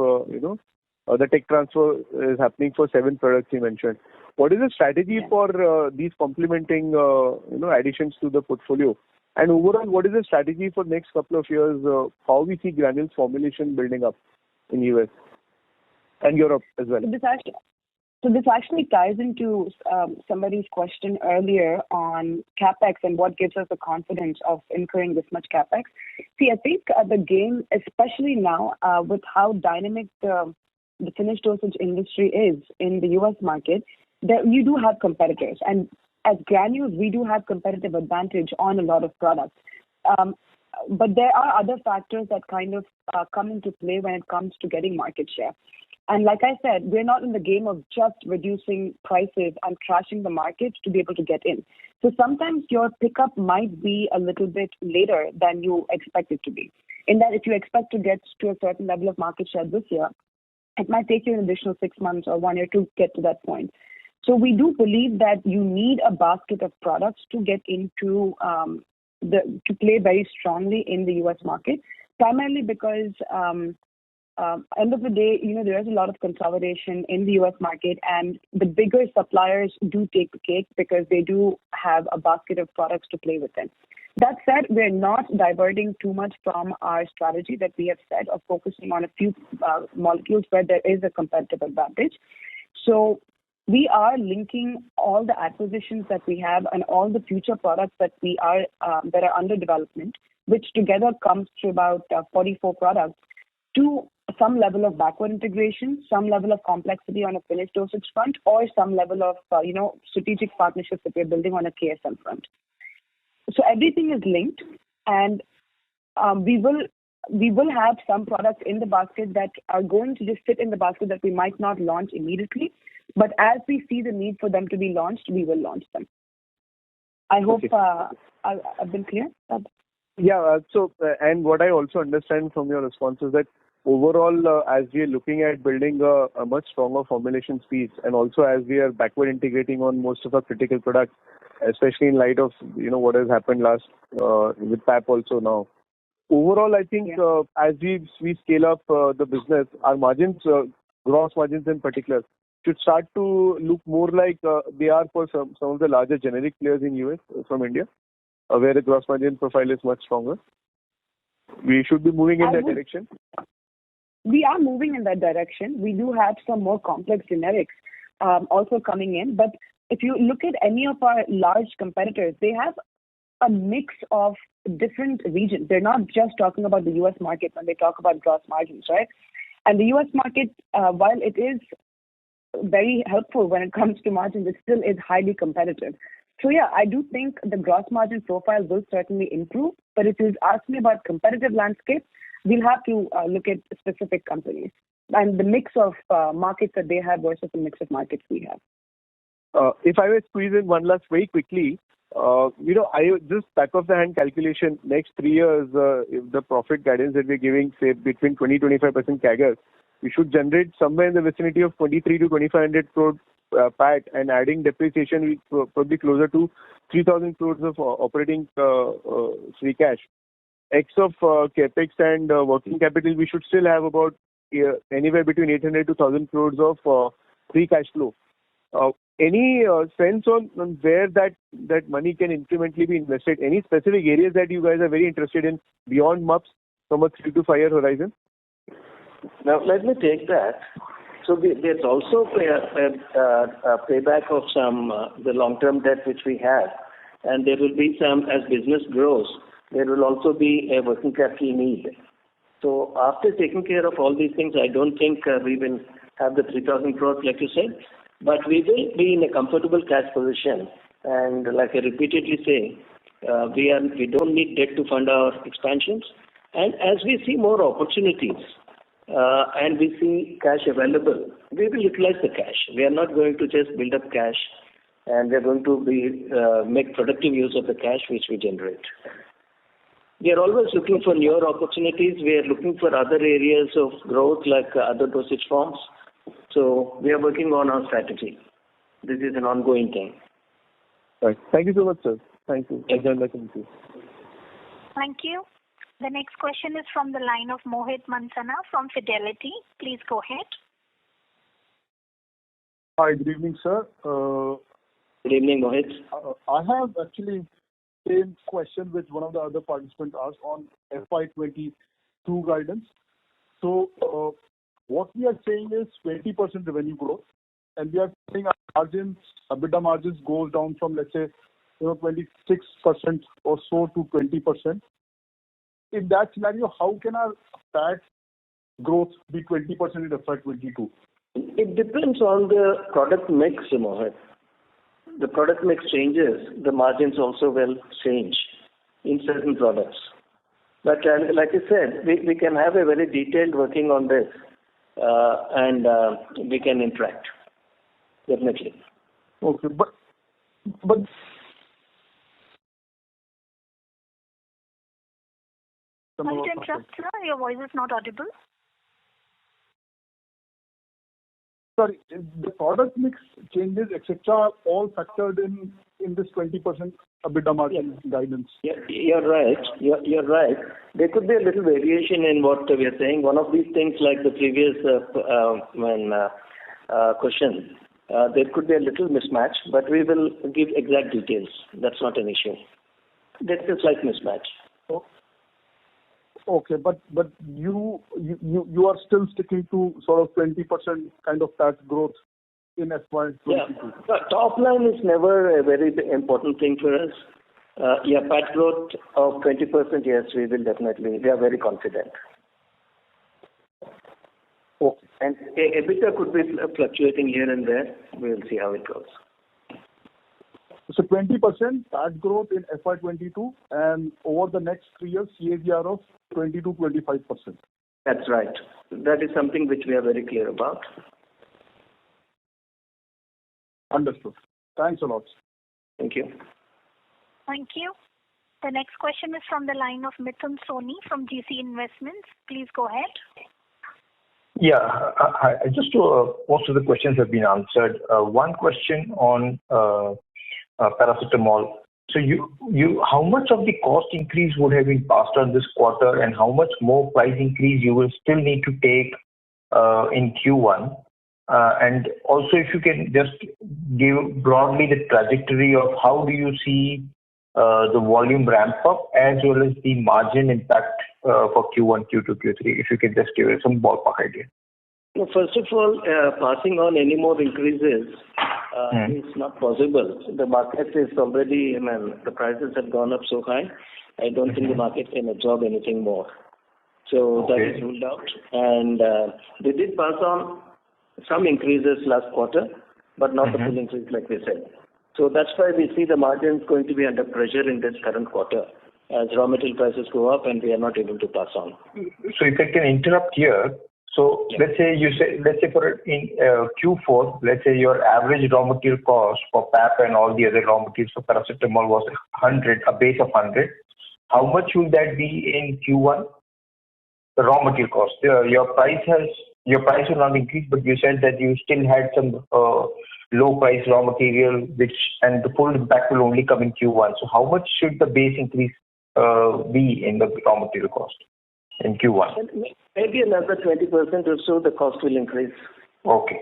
the tech transfer is happening for 7 products you mentioned. What is the strategy for these complementing, additions to the portfolio? And overall, what is the strategy for next couple of years, how we see Granules formulation building up in US and Europe as well? So this actually ties into somebody's question earlier on CapEx and what gives us the confidence of incurring this much CapEx. See, I think the game, especially now with how dynamic the finished dosage industry is in the US market, that you do have competitors. And as Granules, we do have competitive advantage on a lot of products. But there are other factors that kind of come into play when it comes to getting market share. And like I said, we're not in the game of just reducing prices and crashing the market to be able to get in. So sometimes your pickup might be a little bit later than you expect it to be. In that if you expect to get to a certain level of market share this year, it might take you an additional 6 months or 1 year to get to that point. So we do believe that you need a basket of products to get into to play very strongly in the US market, primarily because end of the day, there is a lot of consolidation in the US market, and the bigger suppliers do take the cake because they do have a basket of products to play within. That said, we're not diverting too much from our strategy that we have set of focusing on a few molecules where there is a competitive advantage. So we are linking all the acquisitions that we have and all the future products that we are that are under development, which together comes to about 44 products, to some level of backward integration, some level of complexity on a finished dosage front, or some level of strategic partnerships that we're building on a KSM front. So everything is linked, and we will have some products in the basket that are going to just sit in the basket that we might not launch immediately. But as we see the need for them to be launched, we will launch them. I hope I've been clear. Yeah. And what I also understand from your response is that overall, as we are looking at building a much stronger formulation piece, and also as we are backward integrating on most of our critical products, especially in light of what has happened last with PAP also now. Overall, I think as we scale up the business, our margins, gross margins in particular, should start to look more like they are for some of the larger generic players in US from India, where the gross margin profile is much stronger. We should be moving in that direction. We are moving in that direction. We do have some more complex generics also coming in. But if you look at any of our large competitors, they have a mix of different regions. They're not just talking about the US market when they talk about gross margins, right? And the US market, while it is very helpful when it comes to margins, it still is highly competitive. So yeah, I do think the gross margin profile will certainly improve. But if you ask me about competitive landscape, we'll have to look at specific companies and the mix of markets that they have versus the mix of markets we have. If I may squeeze in one last very quickly, I just back of the hand calculation, next 3 years, if the profit guidance that we're giving, say between 20-25% CAGR, we should generate somewhere in the vicinity of 23 to 2,500 crore PAT, and adding depreciation, we probably closer to 3,000 crores of operating free cash. X of capex and working capital, we should still have about anywhere between 800 to 1,000 crores of free cash flow. Any sense on where that money can incrementally be invested? Any specific areas that you guys are very interested in beyond MUPS from a 3 to 5 year horizon? Now, let me take that. So there's also a payback of some the long-term debt which we have, and there will be some, as business grows, there will also be a working capital need. So after taking care of all these things, I don't think we will have the 3,000 crores like you said, but we will be in a comfortable cash position. And like I repeatedly say, we don't need debt to fund our expansions. And as we see more opportunities and we see cash available, we will utilize the cash. We are not going to just build up cash, and we are going to make productive use of the cash which we generate. We are always looking for newer opportunities. We are looking for other areas of growth like other dosage forms. So we are working on our strategy. This is an ongoing thing. Right. Thank you so much, sir. Thank you. I join back in with you. Thank you. The next question is from the line of Mohit Mansana from Fidelity. Please go ahead. Hi, good evening, sir. Good evening, Mohit. I have actually same question which one of the other participants asked on FY22 guidance. So what we are saying is 20% revenue growth, and we are saying our margins, EBITDA margins goes down from, let's say, 26% or so to 20%. In that scenario, how can our PAT growth be 20% in FY22? It depends on the product mix, Mohit. The product mix changes, the margins also will change in certain products. But like I said, we can have a very detailed working on this, and we can interact. Definitely. Okay, but Sorry to interrupt, sir. Your voice is not audible. sorry, the product mix changes, etc., are all factored in this 20% EBITDA margin guidance. Yeah, you're right. You're right. There could be a little variation in what we are saying. One of these things, like the previous question, there could be a little mismatch, but we will give exact details. That's not an issue. There's a slight mismatch. Okay, but you are still sticking to sort of 20% kind of tax growth in FY22. Yeah, but top line is never a very important thing for us. PAT growth of 20%, yes, we will definitely. We are very confident. Okay. And EBITDA could be fluctuating here and there. We will see how it goes. So 20% PAT growth in FY22, and over the next 3 years, CAGR of 20 to 25%. That's right. That is something which we are very clear about. Understood. Thanks a lot. Thank you. Thank you. The next question is from the line of Mithun Soni from GC Investments. Please go ahead. Yeah, just most of the questions have been answered. One question on paracetamol. So you how much of the cost increase would have been passed on this quarter, and how much more price increase you will still need to take in Q1? And also, if you can just give broadly the trajectory of how do you see the volume ramp up as well as the margin impact for Q1, Q2, Q3, if you can just give us some ballpark idea. No, first of all, passing on any more increases is not possible. The market is already, the prices have gone up so high, I don't think the market can absorb anything more. So that is ruled out. And they did pass on some increases last quarter, but not the full increase like we said. So that's why we see the margins going to be under pressure in this current quarter as raw material prices go up and we are not able to pass on. So if I can interrupt here, so let's say for in Q4, let's say your average raw material cost for PAP and all the other raw materials for paracetamol was 100, a base of 100. How much will that be in Q1? The raw material cost. Your price will not increase, but you said that you still had some low price raw material, and the full impact will only come in Q1. So how much should the base increase be in the raw material cost in Q1? Maybe another 20% or so the cost will increase. Okay.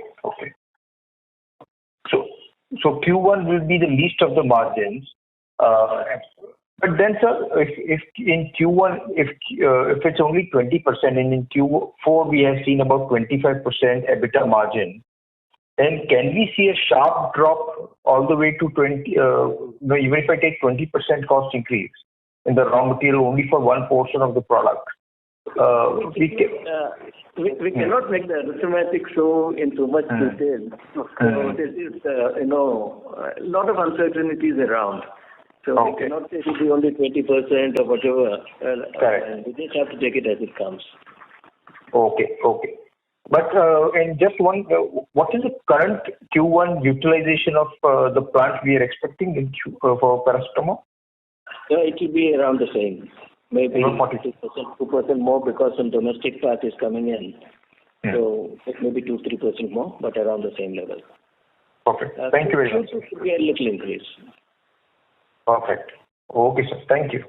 So Q1 will be the least of the margins. But then, sir, if in Q1, if it's only 20% and in Q4 we have seen about 25% EBITDA margin, then can we see a sharp drop all the way to 20? Even if I take 20% cost increase in the raw material only for one portion of the product, we cannot make the arithmetic so in too much detail. So this is a lot of uncertainties around. So we cannot say it will be only 20% or whatever. We just have to take it as it comes. Okay. But and just one, what is the current Q1 utilization of the plant we are expecting in for paracetamol? It will be around the same. Maybe 2% more because some domestic part is coming in. So it may be 2-3% more, but around the same level. Perfect. Thank you very much. It should be a little increase. Perfect. Okay, sir. Thank you.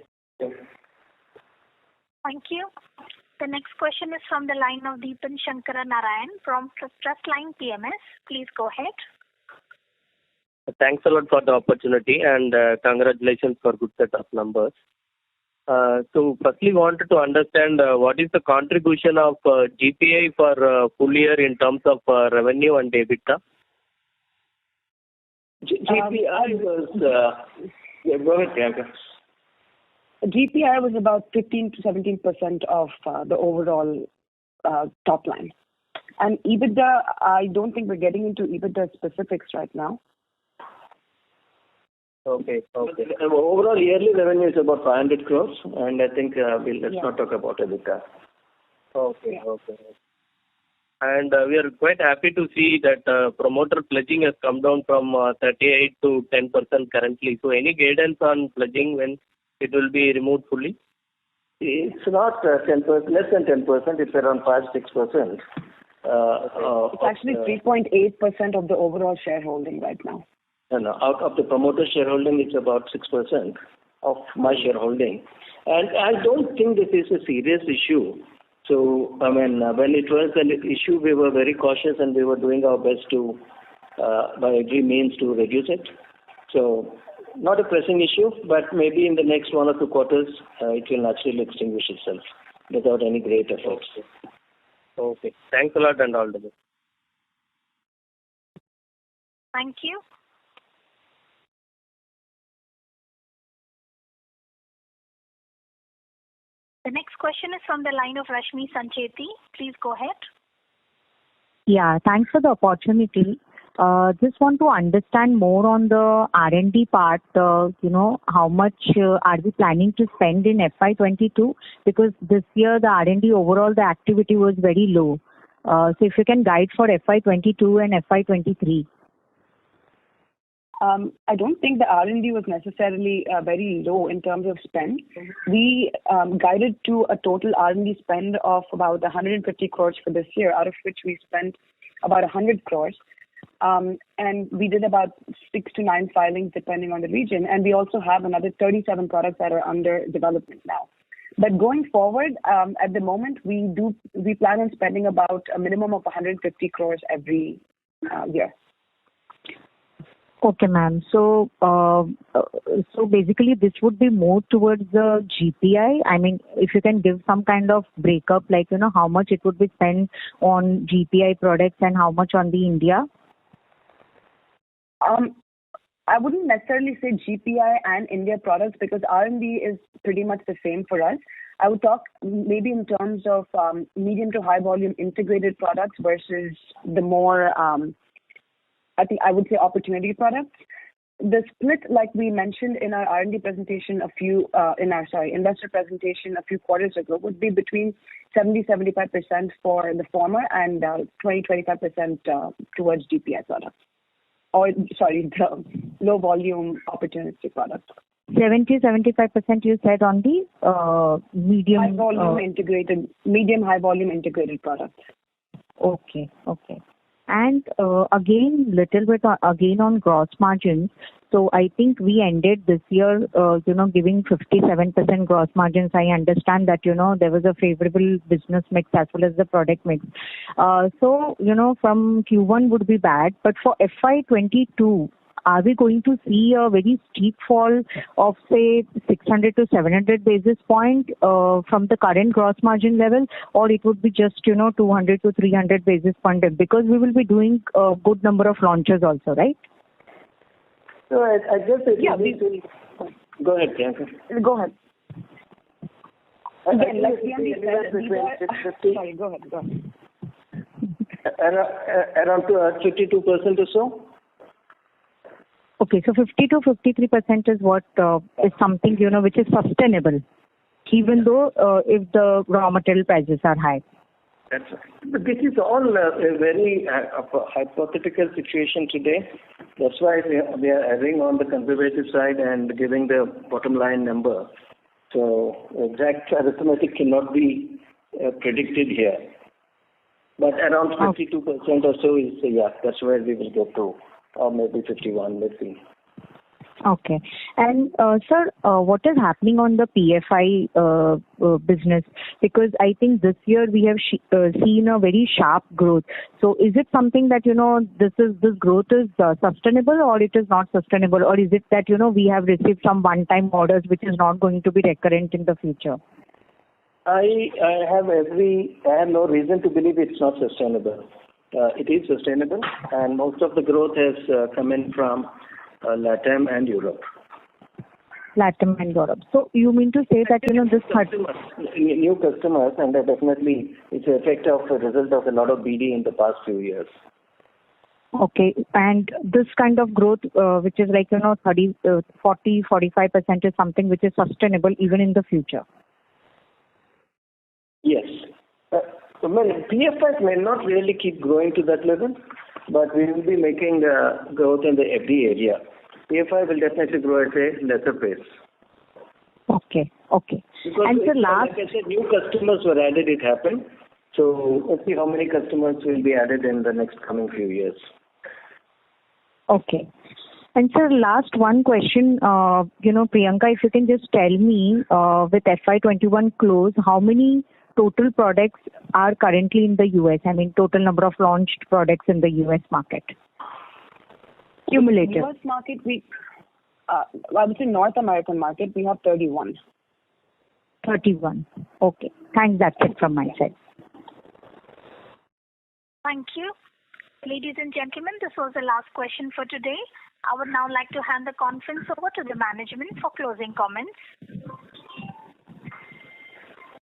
Thank you. The next question is from the line of Deepan Shankara Narayan from Trustline PMS. Please go ahead. Thanks a lot for the opportunity and congratulations for good set of numbers. So firstly, wanted to understand what is the contribution of GPI for full year in terms of revenue and EBITDA? GPI was go ahead, Priyanka. GPI was about 15 to 17% of the overall top line. And EBITDA, I don't think we're getting into EBITDA specifics right now. Okay. Overall yearly revenue is about 500 crores, and I think let's not talk about EBITDA. Okay. And we are quite happy to see that promoter pledging has come down from 38 to 10% currently. So any guidance on pledging when it will be removed fully? It's not 10%, less than 10%. It's around 5-6%. It's actually 3.8% of the overall shareholding right now. No, out of the promoter shareholding, it's about 6% of my shareholding. And I don't think this is a serious issue. So, I mean, when it was an issue, we were very cautious and we were doing our best to, by every means, to reduce it. So, not a pressing issue, but maybe in the next 1 or 2 quarters, it will naturally extinguish itself without any great efforts. Okay. Thanks a lot and all the best. Thank you. The next question is from the line of Rashmi Sancheti. Please go ahead. Yeah, thanks for the opportunity. Just want to understand more on the R&D part. How much are we planning to spend in FY22? Because this year the R&D overall, the activity was very low. So if you can guide for FY22 and FY23. I don't think the R&D was necessarily very low in terms of spend. We guided to a total R&D spend of about 150 crores for this year, out of which we spent about 100 crores. And we did about 6 to 9 filings depending on the region. And we also have another 37 products that are under development now. But going forward, at the moment, we plan on spending about a minimum of 150 crores every year. Okay, ma'am. So basically, this would be more towards the GPI. I mean, if you can give some kind of breakup, like how much it would be spent on GPI products and how much on the India. I wouldn't necessarily say GPI and India products because R&D is pretty much the same for us. I would talk maybe in terms of medium to high volume integrated products versus the more I would say opportunity products. The split, like we mentioned in our R&D presentation investor presentation a few quarters ago, would be between 70-75% for the former and 20-25% towards GPI products. The low volume opportunity products. 70-75% you said on the medium high volume integrated products. Okay. And again, little bit again on gross margins. So I think we ended this year, giving 57% gross margins. I understand that, there was a favorable business mix as well as the product mix. So, from Q1 would be bad. But for FY22, are we going to see a very steep fall of, say, 600 to 700 basis point from the current gross margin level, or it would be just, 200 to 300 basis point? Because we will be doing a good number of launches also, right? So I guess go ahead, Priyanka. Go ahead. Again, like sorry, go ahead. Around 52% or so. Okay, so 50 to 53% is what is something, which is sustainable, even though if the raw material prices are high. That's right. But this is all a very hypothetical situation today. That's why we are erring on the conservative side and giving the bottom line number. So exact arithmetic cannot be predicted here. But around 52% or so is, that's where we will go to. Or maybe 51, let's see. Okay. And sir, what is happening on the PFI business? Because I think this year we have seen a very sharp growth. So is it something that, this growth is sustainable, or it is not sustainable? Or is it that, we have received some one-time orders which is not going to be recurrent in the future? I have no reason to believe it's not sustainable. It is sustainable, and most of the growth has come in from LATAM and Europe. LATAM and Europe. So you mean to say that, this new customers, and definitely it's an effect of a result of a lot of BD in the past few years. Okay, and this kind of growth, which is like, 30, 40, 45% is something which is sustainable even in the future. Yes. PFIs may not really keep growing to that level, but we will be making growth in the every area. PFI will definitely grow at a lesser pace. Okay. Because And like last, I said, new customers were added, it happened. So let's see how many customers will be added in the next coming few years. okay. And sir, last one question, Priyanka, if you can just tell me, with FY21 close, how many total products are currently in the US? I mean, total number of launched products in the US market. Cumulative. US market, I would say North American market, we have 31. 31. Okay. Thanks. That's it from my side. Thank you. Ladies and gentlemen, this was the last question for today. I would now like to hand the conference over to the management for closing comments.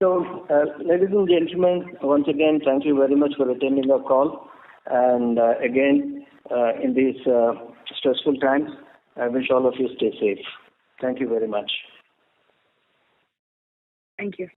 So, ladies and gentlemen, once again, thank you very much for attending our call. And again, in these stressful times, I wish all of you stay safe. Thank you very much. Thank you.